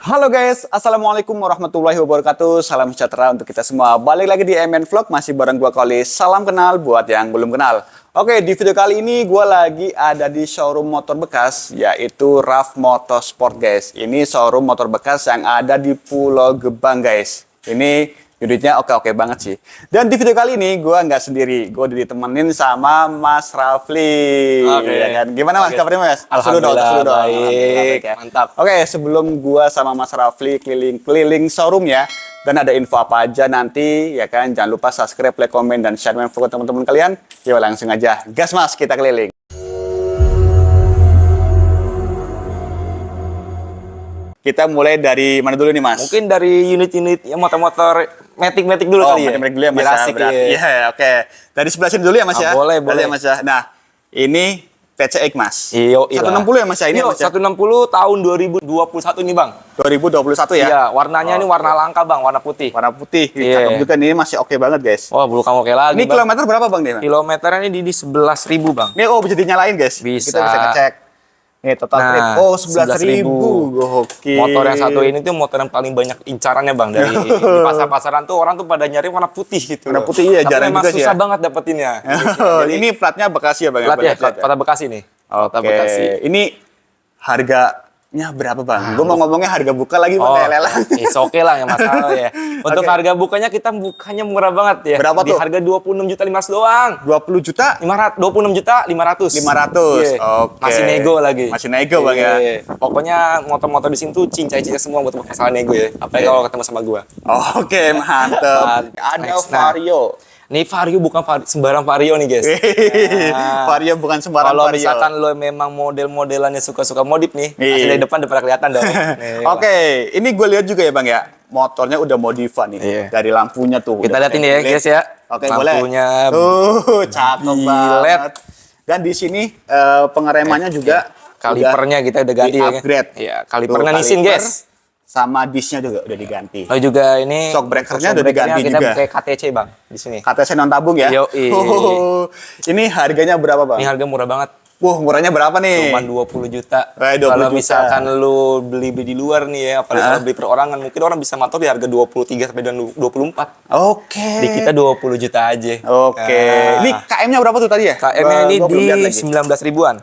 Halo guys, Assalamualaikum warahmatullahi wabarakatuh. Salam sejahtera untuk kita semua. Balik lagi di MN Vlog, masih bareng gua Koli. Salam kenal buat yang belum kenal. Oke, di video kali ini gua lagi ada di showroom motor bekas, yaitu RAF Motorsport guys. Ini showroom motor bekas yang ada di Pulau Gebang guys. Ini unitnya oke-oke banget sih. Dan di video kali ini gue nggak sendiri, gue ditemenin sama Mas Rafli. Oke. Ya kan? Gimana Mas kabarnya Mas? Alhamdulillah, Dulu dong. baik. Ya. Mantap. Oke, sebelum gue sama Mas Rafli keliling-keliling showroom ya, dan ada info apa aja nanti ya kan, jangan lupa subscribe, like, komen, dan share info ke teman-teman kalian. Yuk langsung aja, gas Mas, kita keliling. Kita mulai dari mana dulu nih Mas? Mungkin dari unit-unit yang motor-motor Matic dulu kali ya. Matic dulu ya Mas. Biar Ya, asik berarti. ya. Iya, oke. Dari sebelah sini dulu ya Mas ya. Boleh, Boleh boleh. ya, Mas ya. Nah, ini PCX Mas. Iyo, 160 ya Mas ya ini ya, Iyo, Mas ya? 160 tahun 2021 nih Bang. 2021 ya. Iya, warnanya ini warna langka Bang, warna putih. Warna putih. Iya. Cakep juga nih, ini masih oke banget guys. Wah, belum kamu oke lagi Ini Bang. kilometer berapa Bang nih? Bang? Kilometernya ini di 11.000 Bang. Ini bisa dinyalain guys. Bisa. Kita bisa ngecek. Nih total trip. Nah, Oh, 11.000. Gokil. Motor yang satu ini tuh motor yang paling banyak incarannya Bang. Dari di pasar-pasaran tuh orang tuh pada nyari warna putih gitu. Warna putih, iya, Tapi jarang memang juga sih susah ya. banget dapetinnya. Jadi, Ini platnya Bekasi ya Bang? plat ya, Banyak kota Bekasi nih. Kota Oke. Bekasi. Ini harganya berapa Bang? Gue mau ngomongnya harga buka lagi Bang, kayak lelang. Oke lah, yang masalah ya. Untuk Oke. harga bukanya kita bukanya murah banget ya. Berapa Di tuh? harga 26.500.000 doang. 20 juta? 26.500.000. 500. Iya. Oke. Masih nego lagi. Masih nego Bang ya. Iya. Pokoknya motor-motor di sini tuh cincai-cincai semua buat masalah nego ya. Apalagi Iya. kalau ketemu sama gua. Oke, mantep. Ada Next, nah. Vario. Nih Vario bukan sembarang Vario nih guys. Vario bukan sembarang Kalau Vario. misalkan lo memang model-modelannya suka-suka modif nih, Iya. asli dari depan udah pada kelihatan dong. Nih, Oke, ini gue lihat juga ya Bang ya. Motornya udah modifan nih. Iya. Dari lampunya tuh. Kita udah lihat ini ya template. guys ya. Oke, Lampunya boleh. Cakep gilet. banget. Dan di sini pengeremannya juga kalipernya kita udah ganti ya. upgrade. Iya, kalipernya Nissin guys. Sama disnya juga udah diganti. Oh juga ini Shock breakernya shock udah diganti breakernya juga. Kita pakai KTC Bang di sini. KTC non tabung ya. Yoi. Ini harganya berapa Bang? Ini harga murah banget. Wah, murahnya berapa nih? Cuman 20 juta. 20 Kalau juta. misalkan lu beli di luar nih ya, apalagi kalau beli perorangan, mungkin orang bisa matok di harga 23 sampai dengan 24. Oke. Di kita 20 juta aja. Oke. Nah, Ini KM-nya berapa tuh tadi ya? KM-nya ini Gua belum lihat di lagi. 19 ribuan.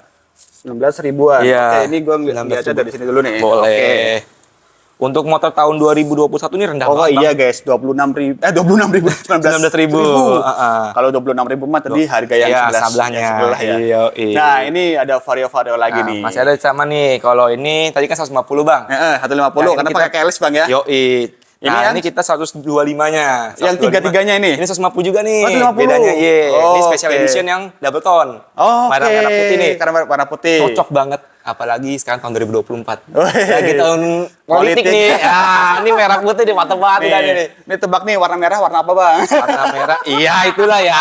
19 ribuan. Iya. Oke, ini gue 19 lihatnya ribu. dari sini dulu nih. Boleh. Oke. Untuk motor tahun 2021 ini rendah Oh banget. iya Bang. guys, 26.000, 19.000. Kalau 26.000 mah tadi harga yang Iya, sebelah, sebelahnya. yang sebelah ya. Iya, iya. Nah, ini ada vario-vario lagi Nah, nih. masih ada sama nih. Kalau ini tadi kan 150 Bang. 150 Yang karena ini pakai kita- keles Bang ya. Yoi. Ini Nah, yang- ini kita 125-nya. Yang tiga-tiganya ini? Ini 150 juga nih. Oh, 150. Bedanya, iya. Ini Oh, special oke. edition yang double tone. Oh, oke. Merah-merah putih nih. Karena warna putih. Cocok banget. Apalagi sekarang tahun 2024. Oh, iya. Lagi tahun politik Politik. nih. Ah, ini merah putih di mata banget Nih, nih. ini tebak nih warna merah warna apa Bang? Warna merah. Iya, itulah ya.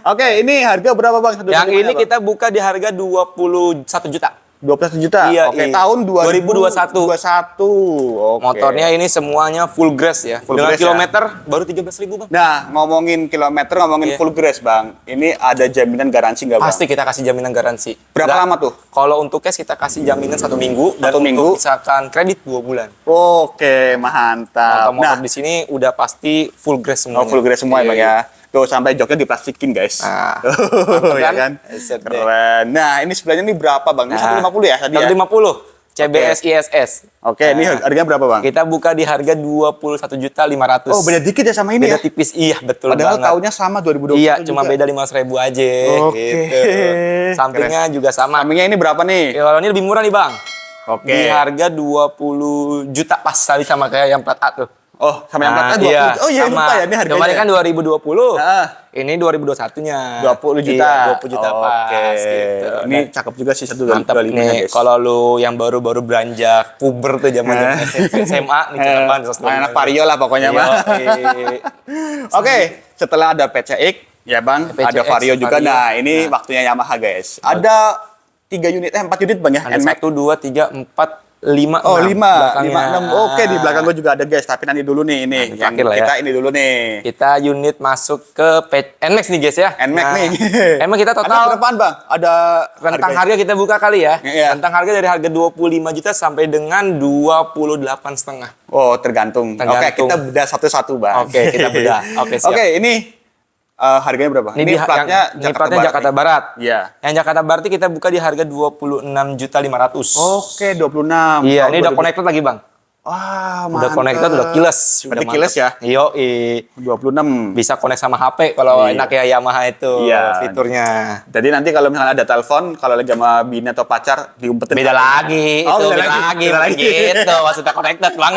Oke, ini harga berapa Bang? Yang ini kita buka di harga 21 juta. 21 juta. Iya, Oke, iya. tahun 2021. 2021. Oke. Motornya ini semuanya full grass ya. Full Dengan grass, kilometer baru 13.000 Bang. Nah, ngomongin kilometer, ngomongin Iya. full grass, Bang. Ini ada jaminan garansi nggak, Bang? Pasti kita kasih jaminan garansi. Berapa Dan lama tuh? Kalau untuk cash kita kasih jaminan 1 minggu dan 1 minggu? untuk misalkan kredit 2 bulan. Oke, mantap. Motor-motor di sini udah pasti full grass semuanya. full grass semua ya, Bang Iya. ya. Tuh, sampai joknya diplastikin, guys. Nah, Ya kan? kan? Set deh. Keren. Nah, ini sebelahnya ini berapa, Bang? Ini 150 ya tadi ya? 150 CBS ISS. Oke, ini Nah, harganya berapa, Bang? kita buka di harga 21.500.000. Oh, beda dikit ya sama ini beda ya? tipis. Iya, betul Padahal banget. tahunnya sama 2020 Iya, juga. cuma beda 500.000 aja. Oke. Gitu. Sampingnya juga sama. Sampingnya ini berapa nih? Kalau ini lebih murah nih Bang. Oke. Di harga 20 juta pas tadi sama kayak yang plat A tuh. Oh, sama yang platnya 20. Iya, Oh iya, sama. lupa ya ini harganya. Kemarin kan 2020. Ah. Ini 2021-nya. 20 juta. Iya, 20 juta pas Oke. gitu. Ini Dan cakep juga sih mantap 125 nih. guys. Kalau lu yang baru-baru beranjak puber tuh zaman SMP, SMA nih cakep banget 125. anak vario lah pokoknya, Iya, Bang. iya. Oke, setelah ada PCX, ya Bang, PCX, ada vario juga. Vario. Nah, ini waktunya Yamaha, guys. Ada 4 unit Bang ya, Ada NMAX. 1, 2, 3, 4, 5 Oh, 5, 5, belakangnya. 6. Oke, di belakang gue juga ada guys, tapi nanti dulu nih ini. Nah, Yang terakhir lah ya. kita ini dulu nih. Kita unit masuk ke NMAX nih guys ya. NMAX nih. Emang kita Ada total berapaan, Bang? Ada rentang harga. harga kita buka kali ya. Iya. Rentang harga dari harga 25 juta sampai dengan 28,5. Oh, tergantung. Oke, Tergantung. kita bedah satu-satu, Bang. Oke, kita bedah. Oke, siap. Oke, ini harganya berapa? Ini platnya Jakarta Barat. Iya. Yang Jakarta Barat ini kita buka di harga 26.500.000. Oke, 26. Iya, Tahun ini udah 2000. connected lagi, Bang. Wah, Udah mantep. connected, udah keyless. Udah keyless ya? Yo, 26. bisa connect sama HP kalau Iya. enak ya Yamaha itu Iya. fiturnya. Jadi nanti kalau misalnya ada telepon, kalau lagi sama bini atau pacar, diumpetin. Beda lagi, Oh, itu beda beda lagi, lagi, beda lagi. gitu. Maksudnya connected, Bang.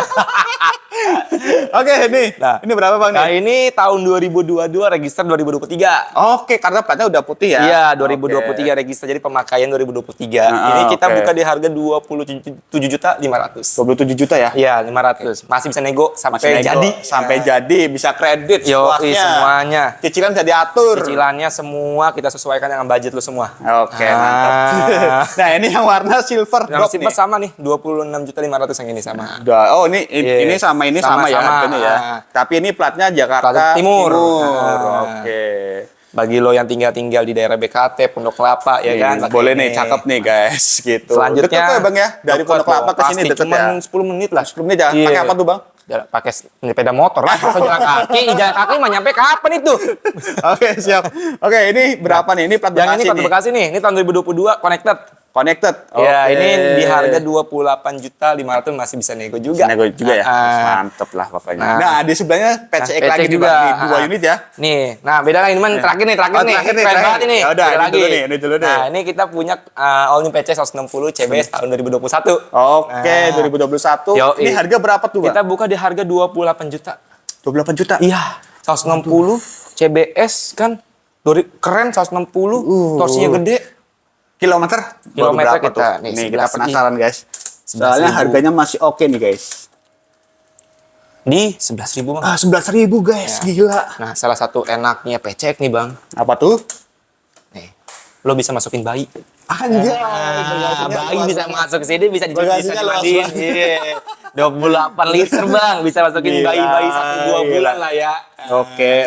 Oke, nih. Nah. Ini berapa, Bang? Nah, Nih? ini tahun 2022, register 2023. Oke, karena platnya udah putih ya. Iya, 2023 register, jadi pemakaian 2023. Ini kita buka di harga 27.500.000. 27 juta ya? Iya, 500. Masih bisa nego sampai Masih nego, jadi. sampai jadi bisa kredit Yo, sepuasnya. semuanya. Cicilan bisa diatur. Cicilannya semua kita sesuaikan dengan budget lu semua. Oke, mantap. Nah, ini yang warna silver drop Yang nih. simple sama nih, 26.500.000 yang ini sama. Udah. Oh, ini Iya. ini sama ini sama, ya Sama-sama. harganya ya. Tapi ini platnya Jakarta Plat Timur. Oke. Bagi lo yang tinggal di daerah BKT, Pondok Kelapa ya kan. pakai Boleh ini. nih, cakep nih guys, gitu. Selanjutnya Deket tuh ya, Bang ya? Dari deket Pondok Kelapa loh, ke sini pasti. deket Cuman ya? 10 menit lah. 10 menit ya? Iya. Pakai apa tuh, Bang? Pakai sepeda motor lah. Masa jalan kaki mah nyampe kapan itu? Oke, siap. Oke, ini berapa nih? Ini plat Yang Bekasi ini plat nih. Bekasi nih, ini tahun 2022 connected. Connected. Ya, Oke. ini di harga 28.500.000 masih bisa nego juga. Nego juga ya? Mantep lah pokoknya. Nah, di sebelahnya PCX lagi nih, Bang. Di 2 unit ya? Nih, nah beda lagi, ini terakhir nih, Oh, terakhir nih, Keren terakhir. banget ini. Ya udah, Beda ini dulu nih, ini dulu deh. Nah, ini kita punya all new PC 160 CBS tahun 2021. Oke, 2021. Yoi. Ini harga berapa tuh, Bang? Kita buka di harga 28 juta. 28 juta? Iya, 160 CBS kan. Keren 160, torsinya gede. Kilometer? Baru Kilometer berapa kita, tuh? nih, Nih, kita 11.000. penasaran, guys. 11.000. Soalnya harganya masih oke nih, guys. Di 11.000, Bang. 11.000, guys. Gila. Nah, salah satu enaknya PCX nih, Bang. Apa tuh? Nih, lo bisa masukin bayi. Anjay. Bayi bisa masuk ke sini, bisa Bagasinya luas dimandiin. banget. Iya. 28 liter, Bang. Bisa masukin Gila, bayi-bayi 1-2 gila. bulan lah ya. Oke,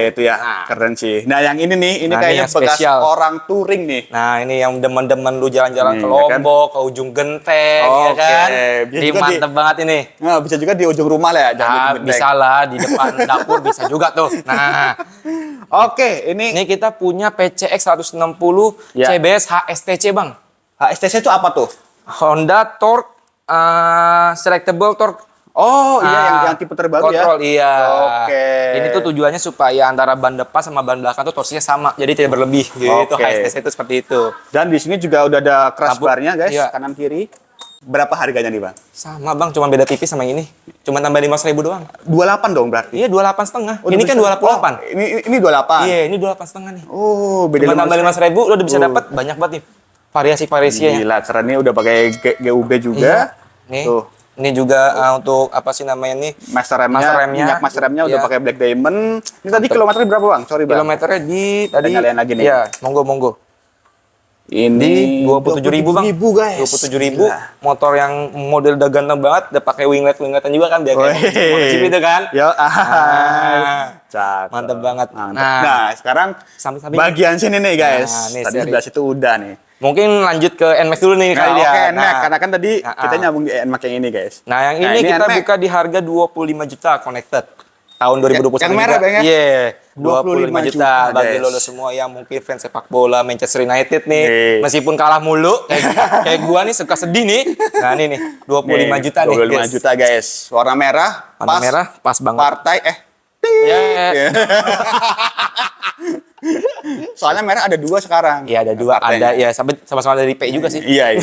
itu ya. Nah. Keren sih. Nah, yang ini nih, ini Nah, ini kayaknya yang bekas spesial. orang touring nih. Nah, ini yang demen-demen lu jalan-jalan Nih, ke ya kan? Lombok, ke ujung genteng, ya Oke. kan? Bisa Ini juga mantep banget ini. Nah, bisa juga di ujung rumah lah ya, jangan di Nah, genteng. bisa lah, di depan dapur bisa juga tuh. Nah, Oke, ini ini kita punya PCX 160 Ya. CBS HSTC, Bang. HSTC itu apa tuh? Honda Torque Selectable Torque. Oh, iya yang tipe terbaru ya. Control, iya. Oke. Ini tuh tujuannya supaya antara ban depan sama ban belakang tuh torsinya sama, jadi tidak berlebih. Gitu, Oke. HSTC itu seperti itu. Dan di sini juga udah ada crash Lampu. barnya, guys, Iya. kanan kiri. Berapa harganya nih, Bang? Sama, Bang, cuma beda tipis sama yang ini. Cuma tambah 500.000 doang. 28 dong berarti. Iya, 28,5. Oh, Ini kan bisa- 28. Oh, ini 28. Iya, ini 28,5 nih. Oh, beda Cuma tambah 500.000 lo udah bisa Oh. dapat banyak banget nih variasi-variasinya. Gila, keren nih udah pakai GUB juga. Nih. Tuh. Ini juga untuk apa sih namanya nih? Master remnya, Master remnya. minyak master remnya udah Iya. pakai Black Diamond. Ini tadi kilometernya berapa, Bang? Sorry, Bang. Kilometernya di tadi nyalain lagi nih. Iya, monggo. Ini Di 27.000, Bang. 27.000, guys. 27.000. Gila. Motor yang model udah ganteng banget, udah pakai wingletan juga kan biar kayak Wih. MotoGP itu kan. Yo, Cakep. Mantep banget. Mantep. Nah. Nah, sekarang Samping-samping. bagian sini nih, guys. Nah, nih, Tadi seri. sebelah situ udah nih. Mungkin lanjut ke NMAX dulu nih Nah, kali oke, ya. NMAX. Karena kan tadi kita Ah. nyambung di NMAX yang ini, guys. Nah, yang ini kita NMAX. buka di harga 25 juta connected. Tahun 2021 yang merah, juga. Bang, ya? Iya, 25 25 juta bagi guys. lo semua yang mungkin fans sepak bola Manchester United nih. Nih. Meskipun kalah mulu kayak gua nih suka sedih nih. Nah, ini nih 25 Nih, juta nih, 25 guys. juta, guys. Warna merah, Warna merah pas banget. Partai Ya, Soalnya merah ada 2 sekarang. iya ada dua, Partainya. ada ya sama-sama dari P juga sih. Iya.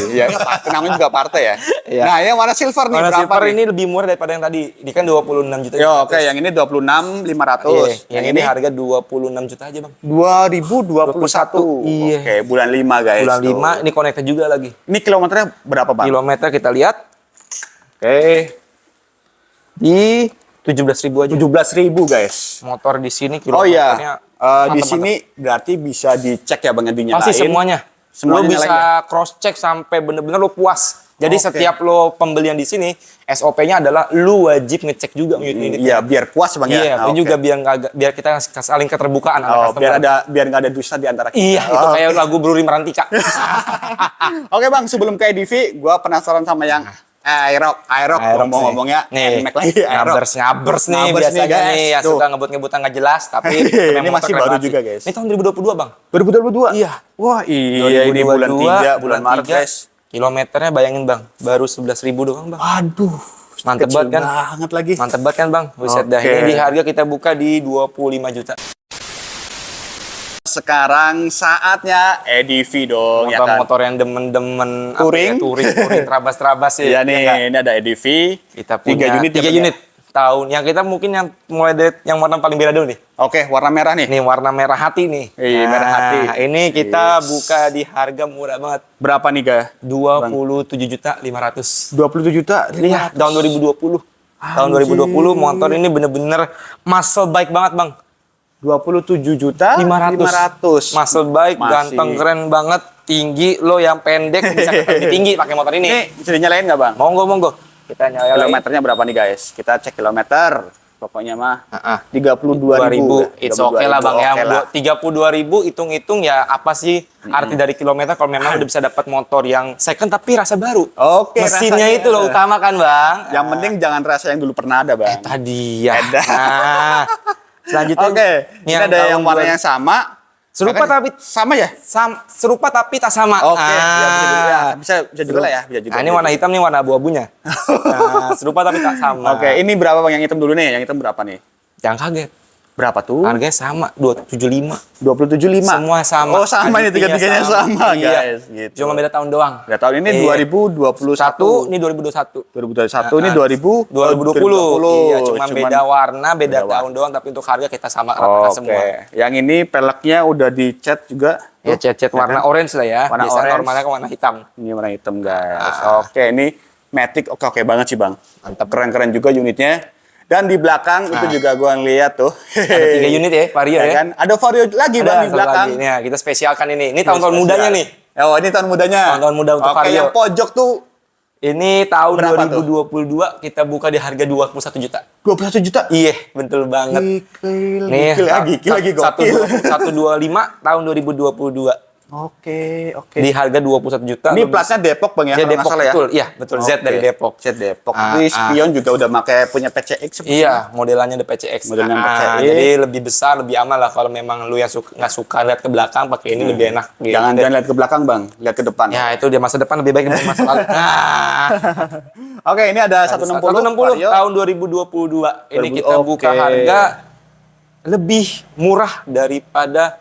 Namanya juga partai ya. Iya. Nah, yang warna silver nih Warna berapa silver nih? ini lebih murah daripada yang tadi. Ini kan 26 juta. Yo, oke, yang ini 26.500. Iya, yang ini harga 26 juta aja, Bang. 2021. Iya. Oke, bulan 5, guys. Bulan Tuh. 5 ini connected juga lagi. Ini kilometernya berapa, Bang? Kilometer kita lihat Oke, di 17.000 aja. 17.000, guys. Motor di sini Oh kilometernya. iya, di mantap, sini berarti bisa dicek ya, Bang, yang dinyalain. pasti semuanya. Semuanya Lo bisa nyalain cross check sampai bener-bener lo puas. Jadi Oke. setiap lo pembelian di sini, SOP-nya adalah lu wajib ngecek juga unit-unitnya. Iya, biar puas Bang ya. Iya, Ah, itu oke. juga biar kita saling keterbukaan Oh, antar customer. biar nggak ada dusta di antara kita. Iya, itu Oh, kayak lagu Bruri Merantika. Oke Bang, sebelum ke EDV, gua penasaran sama yang Aerox ngomong-ngomongnya nih, Nmax lagi Aerox. ngabers nih Ngabers biasanya nih, guys. nih, yang Tuh. suka ngebut-ngebutan nggak jelas, tapi Ini memang masih motor keren baru banget juga, sih. guys. Ini tahun 2022 bang. 2022? Iya. Wah, iya ini bulan 3, bulan Maret, 3, guys. kilometernya bayangin bang, baru 11.000 doang bang. Aduh, Mantep kecil banget kan? banget lagi. Mantep banget kan bang, buset dah. Oke. Ini di harga kita buka di 25 juta. Sekarang saatnya EDV dong, ya kan? Motor-motor yang demen-demen apa Touring. ya, touring terabas-terabas sih. Iya ya nih, nggak? ini ada EDV. Kita punya 3 unit. ya, 3 Bang, ya? unit. Tahun yang kita mungkin yang mulai dari yang warna paling beda dulu nih. Oke, warna merah nih. Nih warna merah hati nih. Iya, merah hati. Ini kita Yes. buka di harga murah banget. Berapa nih, Ga? 27.500.000. 27 juta. Iya, tahun 2020. Tahun 2020 motor ini bener-bener muscle bike banget, Bang. 27 juta 500. Muscle bike, Masih. ganteng, keren banget, tinggi. Lo yang pendek bisa lebih tinggi pakai motor ini. Ini bisa dinyalain nggak, Bang? Monggo. Kita nyalain. Kilometernya berapa nih, guys? Kita cek kilometer. Pokoknya mah 32.000. 32.000. It's okay lah Bang ya. Oke lah. 32.000 hitung-hitung ya apa sih arti dari kilometer kalau memang udah bisa dapat motor yang second tapi rasa baru. Oke, Mesinnya rasanya. itu lo utamakan Bang. Yang penting jangan rasa yang dulu pernah ada, Bang. Tadi ya. Edan. Nah, selanjutnya Oke, ini ada yang tahun warna yang sama. serupa tapi Sama ya? serupa tapi tak sama. Oke, ya, bisa juga ya. Bisa juga lah ya, bisa juga. Nah, ini warna hitam nih warna abu-abunya. Nah, serupa tapi tak sama. Oke, ini berapa Bang yang hitam dulu nih? Yang hitam berapa nih? Jangan kaget. Berapa tuh? Harganya sama 275. 27.5. Semua sama. Oh, sama ini Intinya tiga-tiganya sama, Iya. guys. Gitu. Cuma beda tahun doang. Udah tahun ini 2021. Ini 2021. 2021 ini 2020. Iya, cuma Cuman beda warna, beda beda tahun doang, tapi untuk harga kita sama rata Oke. semua. Yang ini peleknya udah dicat juga. Ya, cat warna orange lah ya. Warna Biasanya orange. normalnya kan warna hitam. Ini warna hitam, guys. Oke, ini Matic oke banget sih, Bang. Mantap. Keren-keren juga unitnya. Dan di belakang itu juga gua ngeliat tuh. Ada 3 unit ya, Vario ya. Kan? Ada Vario lagi, Bang, di satu belakang. lagi. Nih, kita spesialkan ini. Ini tahun-tahun mudanya nih. Oh, ini tahun mudanya. Tahun-tahun muda untuk Oke, Vario. yang pojok tuh Ini tahun Berapa 2022 kita buka di harga 21 juta. 21 juta. Iya, betul banget. Gokil lagi gokil. 125 tahun 2022. Oke. Di harga 21 juta. Ini platnya Depok, Bang, ya? Ya, kalau nggak Depok salah ya? betul. Iya, betul. Z Oke. dari Depok. Z Depok. Ah, Ini spion juga udah pakai punya PCX sepertinya. Iya, modelannya ada PCX. Modelannya PCX. Jadi lebih besar, lebih aman lah kalau memang lu yang nggak suka lihat ke belakang, pakai ini lebih enak. Gitu. Jangan lihat ke belakang, Bang. Lihat ke depan. Ya, itu dia masa depan lebih baik dari masa lalu. Nah, Oke, ini ada 160 Vario. tahun 2022. Ini kita buka Oke. harga lebih murah daripada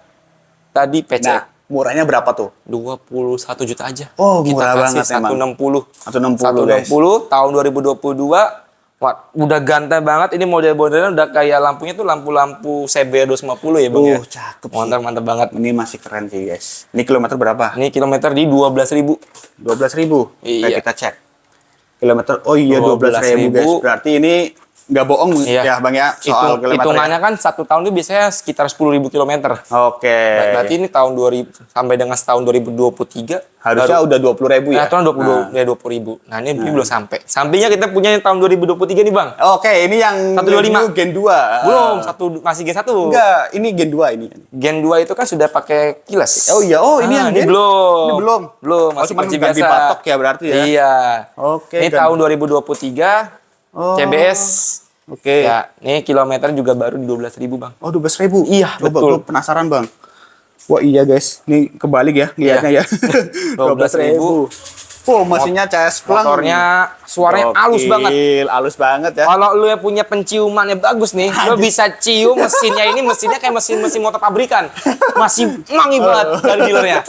tadi PC. Nah, murahnya berapa tuh? 21 juta aja. Oh, Kita murah kasih banget emang. 160. 160, 160 tahun 2022. Wah, udah ganteng banget. Ini model-modelnya udah kayak lampunya tuh lampu-lampu CB 250 ya, Bang ya. Cakep sih. Mantap banget. Ini masih keren sih, guys. Ini kilometer berapa? Ini kilometer di 12.000. 12.000. Iya. Kita cek. Kilometer. Oh iya, 12.000, guys. 12.000. Berarti ini nggak bohong ya, Bang ya, soal kilometer. Hitungannya kan satu tahun itu biasanya sekitar 10.000 kilometer. Oke. Berarti ini tahun 2000 sampai dengan tahun 2023 Harusnya udah 20.000 ya. Nah, tahun 20.000. Nah, ini belum sampai. Sampingnya kita punya yang tahun 2023 nih, Bang. Oke, ini yang 125. Gen 2. Belum, masih Gen 1. Enggak, ini Gen 2 ini. Gen 2 itu kan sudah pakai kilas. Oh iya, ini yang ini Gen. belum. Ini belum. Belum, Oh, masih cuma kunci ganti biasa. patok ya berarti ya. Iya. Oke, Ini ganti. tahun 2023. Oh. CBS. Oke. Ya, ini kilometer juga baru di 12.000, Bang. Oh, 12.000. Iya, Coba betul. gue penasaran, Bang. Wah, iya, guys. Ini kebalik ya lihatnya ya. 12.000. Oh, mesinnya CS Plung. Motornya suaranya halus banget. Halus banget ya. Kalau lu yang punya penciumannya bagus nih, lu bisa cium mesinnya kayak mesin motor pabrikan. Masih mangi banget dari dealernya.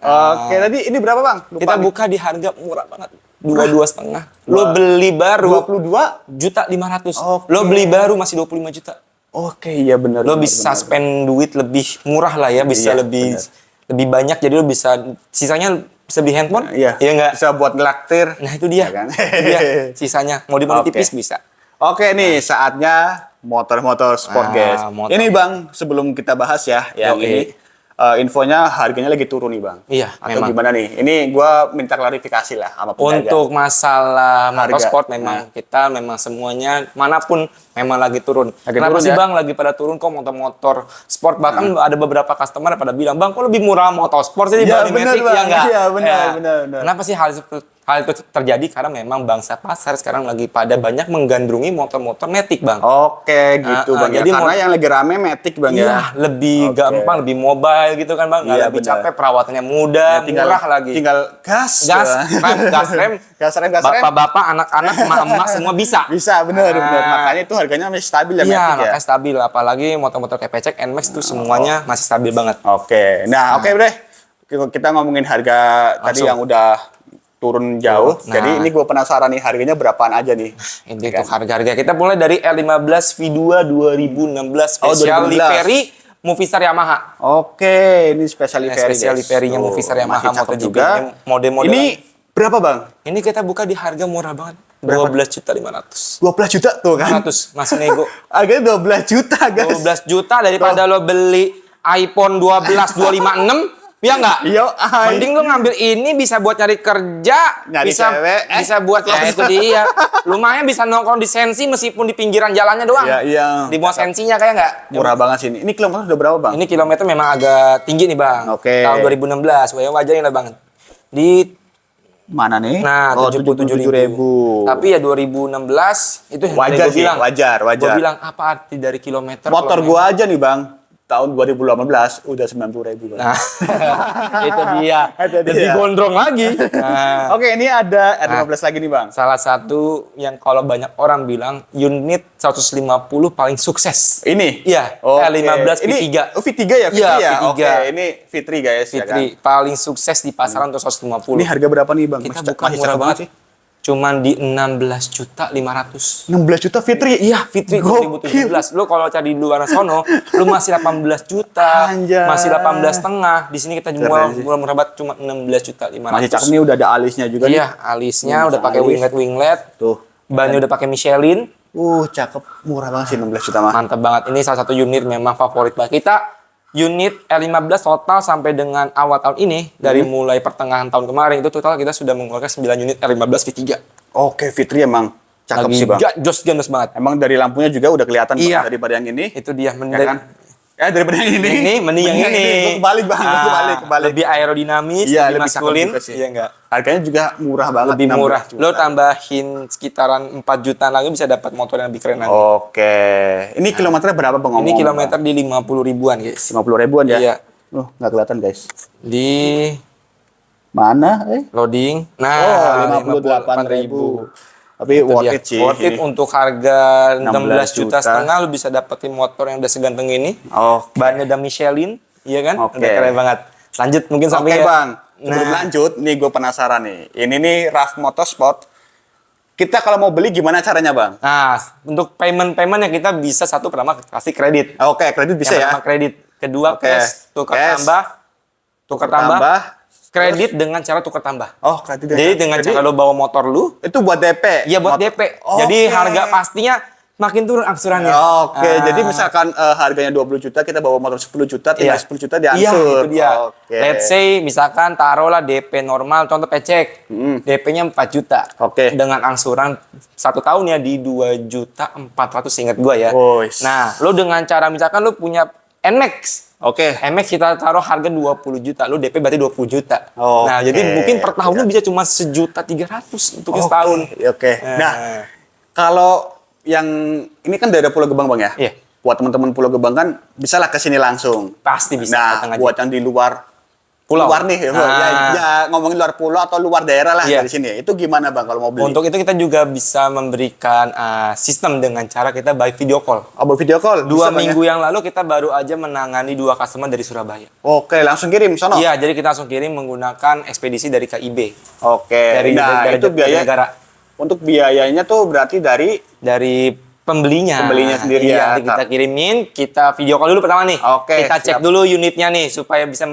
Oke, tadi ini berapa, Bang? Lupa Kita nih. buka di harga murah banget. 22,5. Lo beli baru 22? juta 500. Oke. Lo beli baru masih 25 juta. Oke, iya benar. Lo bisa spend duit lebih murah lah ya, bisa Iya, lebih banyak, jadi lo bisa sisanya bisa beli handphone. Iya. Enggak? Bisa buat ngelaktir. Nah, itu dia. Iya kan? Itu dia. Sisanya mau dimodif Oke. tipis bisa. Oke nih, saatnya motor-motor sport, Ah, guys. motor. Ini, Bang, sebelum kita bahas ya, yang Oke. ini infonya harganya lagi turun nih Bang. Iya, Atau memang. gimana nih? Ini gua minta klarifikasi lah sama pedagang. Untuk masalah Harga. motorsport memang kita memang semuanya manapun memang lagi turun. Lagi Kenapa turun sih ya? Bang lagi pada turun kok motor-motor sport, bahkan ada beberapa customer yang pada bilang, "Bang, kok lebih murah motorsport sih Iya, dibanding bener, Matic?" Bang. Ya enggak? Iya, bener, Ya. bener. Kenapa sih hal itu terjadi? Karena memang bangsa pasar sekarang lagi pada banyak menggandrungi motor-motor Matic, Bang. Oke, gitu Bang ya. jadi Karena yang lagi rame Matic Bang Iya, ya. lebih Oke. gampang, lebih mobile gitu kan Bang. Nggak Iya, lebih bener. capek, perawatannya mudah, murah lagi. Tinggal gas. gas, rem, gas rem. Gas rem. Bapak-bapak, anak-anak, emak-emak semua bisa. Bisa, bener, Ah. bener. Makanya itu harganya masih stabil ya Iya, Matic ya. makanya stabil. Apalagi motor-motor kayak PCX, NMAX itu semuanya masih stabil banget. Oke. Nah, oke deh. Kita ngomongin harga tadi Langsung. yang udah turun jauh. Nah. Jadi ini gue penasaran nih harganya berapaan aja nih. Ini untuk harga-harga kita mulai dari R15 V2 2016 Oh, Special 2016. Livery Movistar Yamaha. Oke, ini special Ini livery special guys. livery-nya Tuh, Movistar Yamaha masih cakep MotoGP. juga. Ini mode-mode Ini berapa Bang? Ini kita buka di harga murah banget. Berapa? 12.500.000. 12 juta tuh kan. 100 masih nego. Harganya 12 juta guys. 12 juta daripada lo beli iPhone 12 256, ya nggak? Iya, Mending lo ngambil ini bisa buat nyari kerja, Nyari bisa cewek, bisa buat ya itu dia. Lumayan bisa nongkrong di Sensi meskipun di pinggiran jalannya doang. Iya, iya. Di bawah Sensinya kayak nggak? Murah banget sih ini. Ini kilometer udah berapa Bang? Ini kilometer memang agak tinggi nih bang. Oke. Tahun 2016, wajar lah bang. Di Mana nih? Nah, Oh, 77.000. Tapi ya 2016 itu yang Wajar gua sih, bilang. wajar. Gue bilang apa arti dari kilometer? Motor kalau gua aja nih Bang, tahun 2018 udah 90.000 Bang. Nah, itu dia. Itu dia. Lebih gondrong lagi. Nah, Oke, ini ada R15 lagi nih Bang. salah satu yang kalau banyak orang bilang unit 150 paling sukses. Ini? Iya, Oke. R15 Ini, V3. Oh, V3 ya? Iya, V3 ya? V3. Oke, ini V3 guys ya kan? Fitri paling sukses di pasaran untuk 150. Ini harga berapa nih Bang? kita Masih- bukan masih murah cakep banget sih. Cuman di 16.500.000. 16 juta Fitri? Iya, Fitri Gokil. 2017. Lu kalau cari di luar sono, lu masih 18 juta, Anjay. masih 18 setengah. Di sini kita Keren sih. murah banget cuma 16.500.000. Masih cakep nih, udah ada alisnya juga nih. Iya, alisnya udah Masang pakai alis. winglet. Tuh. Bannya udah pakai Michelin. Cakep. Murah banget sih 16 juta mah. Mantap banget. Ini salah satu unit memang favorit banget kita. Unit R15 total sampai dengan awal tahun ini, dari mulai pertengahan tahun kemarin itu total kita sudah mengeluarkan 9 unit R15 V3. Oke, Fitri emang cakep Lagi sih Bang. jos banget. Emang dari lampunya juga udah kelihatan Bang, Iya. daripada yang ini. Itu dia Ya kan? Daripada yang ini. Ini mending yang ini. Gua kebalik Bang, gua kebalik. Lebih aerodinamis, Iya, lebih lebih cakep maskulin. juga sih. Iya enggak? Harganya juga murah banget. Lebih 16 murah. juta. Lo tambahin sekitaran 4 jutaan lagi bisa dapat motor yang lebih keren lagi. Oke. Ini kilometernya berapa Bang? Ini kilometer di 50 ribuan, guys. 50 ribuan ya? Iya. Nggak kelihatan guys. Di Mana? loading. Oh, Nah, 58.000. Tapi Itu worth dia. it sih. Worth it ini. untuk harga 16 juta juta. setengah lu bisa dapetin motor yang udah seganteng ini. Oke. Bannya udah Michelin, iya kan? Oke. Udah keren banget. Lanjut mungkin Oke sampai ya. Bang, sebelum Nah. lanjut, nih gue penasaran nih. Ini nih RAV Motorsport. Kita kalau mau beli gimana caranya Bang? Nah, untuk payment yang kita bisa satu pertama kasih kredit. Oke, kredit bisa Yang ya? pertama kredit, kedua Oke. cash, tukar Cash. tambah, tukar tambah, Tambah. kredit dengan cara tukar tambah. Oh, kredit. Jadi dengan cara lo bawa motor lu, itu buat DP. iya buat DP. Jadi Oke. harga pastinya makin turun angsurannya. Oke, Ah. jadi misalkan harganya 20 juta, kita bawa motor 10 juta, tinggal Iya. 10 juta Iya, diangsur. itu dia. Oke. Let's say misalkan taruhlah DP normal, contoh pecek, DP-nya 4 juta. Oke. Dengan angsuran 1 tahun ya di 2.400.000 ingat gua ya. Wois. Nah, lo dengan cara misalkan lo punya NMAX. Oke. NMAX kita taruh harga 20 juta, lo DP berarti 20 juta. Oke. Nah, jadi mungkin per tahunnya bisa cuma 1.300.000 untuk Oke, setahun. Oke. Nah, kalau yang ini kan daerah Pulau Gebang Bang ya? Iya. Buat teman-teman Pulau Gebang kan bisa lah ke sini langsung. Pasti bisa datang Nah, aja. buat yang di luar Pulau. luar nih, ya ngomongin luar pulau atau luar daerah lah Iya. dari sini. Itu gimana Bang kalau mau beli? Untuk itu kita juga bisa memberikan sistem dengan cara kita by video call. video call? Bisa, 2 Bang, ya? minggu yang lalu kita baru aja menangani 2 customer dari Surabaya. Oke, langsung kirim sono. Iya, jadi kita langsung kirim menggunakan ekspedisi dari KIB. Oke. Dari itu biaya negara. untuk biayanya tuh berarti dari Dari pembelinya. Pembelinya sendiri iya, ya, nanti kita Kak. kirimin, kita video call dulu pertama nih. Oke, Kita cek siap. dulu unitnya nih supaya bisa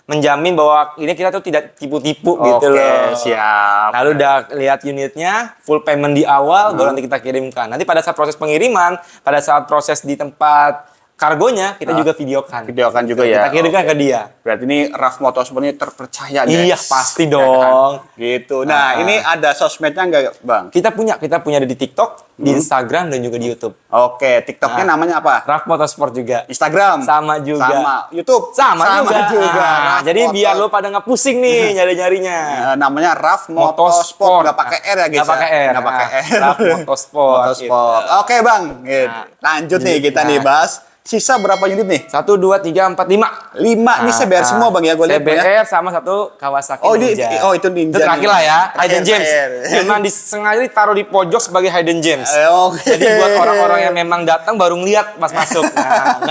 menjamin bahwa ini kita tuh tidak tipu-tipu gitu Oke, loh. siap. Lalu udah lihat unitnya, full payment di awal, baru nanti kita kirimkan. Nanti pada saat proses pengiriman, pada saat proses di tempat kargonya kita juga videokan. Videokan juga ya. Kita kirimkan ke dia. Berarti ini Raf Motorsport ini terpercaya, guys. Iya, pasti Ya dong. kan? Gitu. Nah, ini ada sosmednya nggak, Bang? Kita punya di TikTok, di Instagram dan juga di YouTube. Oke, TikToknya namanya apa? Raf Motorsport juga. Instagram? Sama juga. Sama. YouTube? Sama juga. Raf Jadi Motor. biar lo pada nggak pusing nih nyari-nyarinya. Namanya Raf Motorsport. Motorsport. Nggak pakai R ya, guys? Nggak pakai R. Nggak pakai R. Raf Motorsport. Motorsport. Gitu. Oke, Bang. Gitu. Lanjut nih, kita nih bahas. Sisa berapa unit nih? 1, 2, 3, 4, 5. 5 ini CBR semua, Bang, ya? Gue lihat, Bang, ya. CBR sama satu Kawasaki Ninja. Itu Ninja. Itu terakhir nih. lah ya, Terakhir, Hidden Gems. terakhir. Memang disengaja ditaruh di pojok sebagai Hidden Gems. Oke. Jadi buat orang-orang yang memang datang baru ngeliat pas masuk. Nah,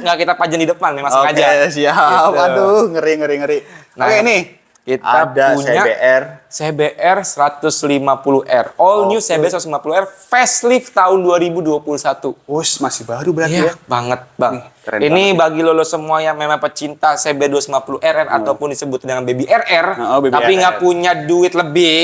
nggak kita pajang di depan, memang sengaja. Oke, siap. Gitu. Aduh, ngeri. Nah, Oke, nih. kita Ada punya CBR 150R. All new CBR 150R facelift tahun 2021. Us, masih baru berarti Iya, ya? banget, Bang. Keren Ini bagi lo semua yang memang pecinta CB 250RR ataupun disebut dengan Baby RR, Baby tapi RR. nggak punya duit lebih,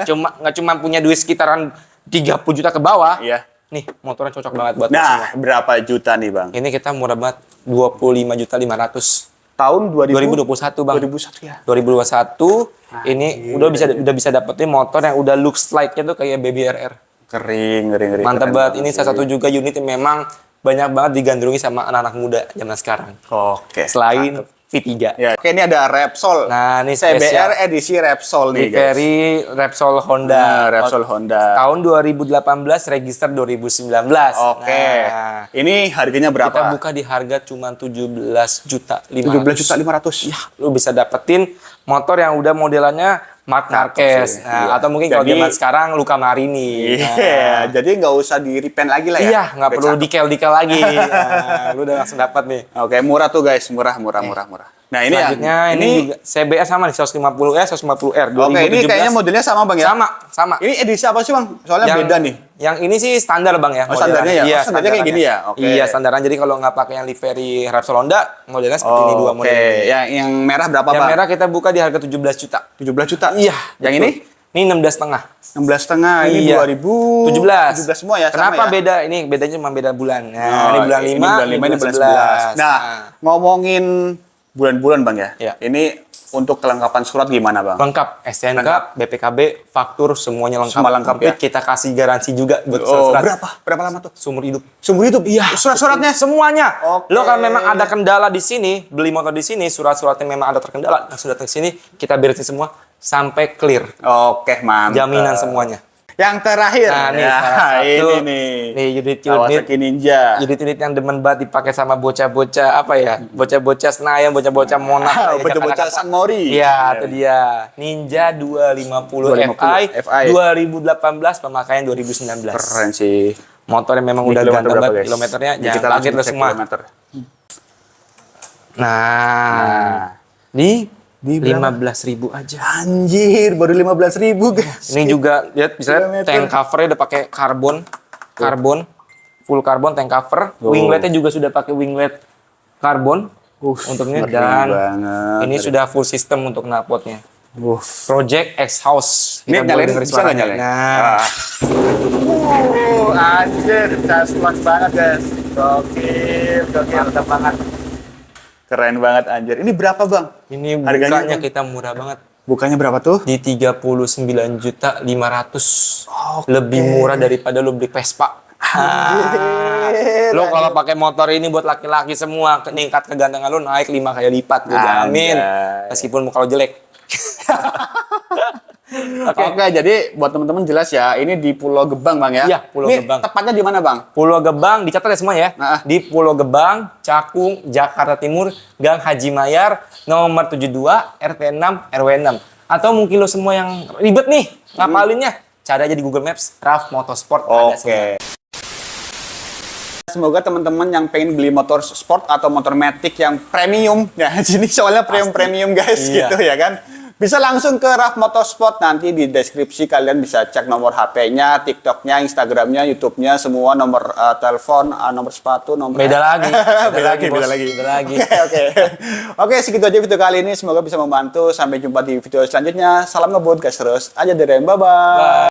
nggak cuma punya duit sekitaran 30 juta ke bawah. Iya. Nih, motornya cocok banget buat lo semua. Nah, berapa juta nih, Bang? Ini kita murah banget, 25.500.000. Tahun 2021, Bang. 2021 ya? 2021 ini udah bisa dapetin motor yang udah looks like-nya tuh kayak Baby RR. Ngeri. Mantap Keren banget. Ini salah satu juga unit yang memang banyak banget digandrungi sama anak-anak muda zaman sekarang. Oke. Selain V3. Ya. Oke, ini ada Repsol. Nah, ini CBR spesial edisi Repsol nih, guys. Livery Repsol Honda. Nah, Repsol Honda. Tahun 2018, register 2019. Oke. Nah, Ini harganya berapa? kita buka di harga cuma 17.500.000. 17.500.000. Ya, lu bisa dapetin motor yang udah modelannya Marc Marquez. sih. Nah, Iya. atau mungkin kalau Jadi- zaman sekarang Luca Marini. Iya, jadi nggak usah di-repaint lagi lah ya? Iya, nggak Udah perlu cakep. dikel-dikel lagi. Nah, lu udah langsung dapat nih. Oke, murah tuh, guys. Murah. Nah, ini Selanjutnya ini juga CBR sama nih 150R, 150R. Oke, ini kayaknya modelnya sama, Bang, ya? Sama. Ini edisi apa sih, Bang? Soalnya beda nih. Yang ini sih standar, Bang, ya. Oh, standarnya ya? Iya, Oh, standarnya kayak gini ya? Oke. Iya, standaran. Jadi kalau nggak pakai yang livery Repsol Honda, modelnya seperti ini dua model. Oke, yang merah berapa, Yang Bang? merah kita buka di harga 17 juta. 17 juta? Iya. Yang betul. ini? Ini 16,5. 16,5. Ini Iya. 2017 semua ya? sama Kenapa ya? beda? Ini bedanya cuma beda bulan. Nah, Oh, ini bulan 5, ini bulan 11. Nah, ngomongin bulan-bulan, Bang, ya? Iya. Ini untuk kelengkapan surat gimana, Bang? lengkap. STNK, Lengkap. BPKB, faktur, semuanya lengkap. Semua lengkap, ya? Kita kasih garansi juga buat Oh, surat. berapa lama tuh? Seumur hidup. Seumur hidup? Iya, Surat-suratnya? semuanya. Oke. Lo kan memang ada kendala di sini, beli motor di sini, surat-suratnya memang ada terkendala, langsung datang ke sini, kita beresin semua sampai clear. Oke, mantap. Jaminan semuanya. Yang terakhir. Nah, nih ya, salah satu. ini nih. Nih unit Kawasaki Ninja. unit yang demen banget dipakai sama bocah-bocah apa ya? Bocah-bocah Senayan, bocah-bocah Monas. kayak Bocah-bocah kata-kata. San Mori. Iya, itu dia. Ninja 250 FI, 2018 pemakaian 2019. Keren sih. Motor yang memang Ini udah kilometer ganteng berapa, banget guys? kilometernya, Ini jangan kita kaget langsung lo cek semua. kilometer. Nah, di berapa? 15.000 aja. Anjir, baru 15.000, guys. Ini juga lihat bisa lihat Kilometer. tank covernya udah pakai karbon, full karbon tank cover. Oh. Wingletnya juga sudah pakai winglet karbon untuknya ngeri dan banget, ini ngeri. sudah full system untuk knalpotnya. Project X House. Ini Kita nyalain, boleh denger bisa nggak suaranya. nyalain? Nah, Anjir, caslak banget, guys. Gokil, mantap banget. Keren banget, anjir. Ini berapa, Bang? Ini Harganya, bukannya Bang? kita murah banget. Bukannya berapa tuh? Di 39.500.000. Lebih murah daripada lo beli Vespa. Lo kalau pakai motor ini buat laki-laki semua, tingkat kegantengan lo naik 5 kali lipat, gue jamin. Anjay. Meskipun muka lo jelek. Oke, jadi buat teman-teman jelas ya, ini di Pulau Gebang, Bang, ya? Iya, Pulau Ini Gebang. tepatnya di mana, Bang? Pulau Gebang, dicatat ya semua ya. Nah. Di Pulau Gebang, Cakung, Jakarta Timur, Gang Haji Mayar, nomor 72, RT 6, RW 6. Atau mungkin lo semua yang ribet nih, ngapalinnya, cari aja di Google Maps, Raf Motorsport. ada semua. Oke. Semoga teman-teman yang pengen beli motor sport atau motor matic yang premium, ya sini soalnya premium guys, Iya. gitu ya kan. Bisa langsung ke Raf Motorsport, nanti di deskripsi kalian bisa cek nomor HP-nya, TikTok-nya, Instagram-nya, YouTube-nya, semua nomor telepon, nomor sepatu, nomor Beda lagi. beda lagi. Beda lagi. Oke. Oke, segitu aja video kali ini. Semoga bisa membantu. Sampai jumpa di video selanjutnya. Salam ngebut, guys, terus aja dari bye-bye.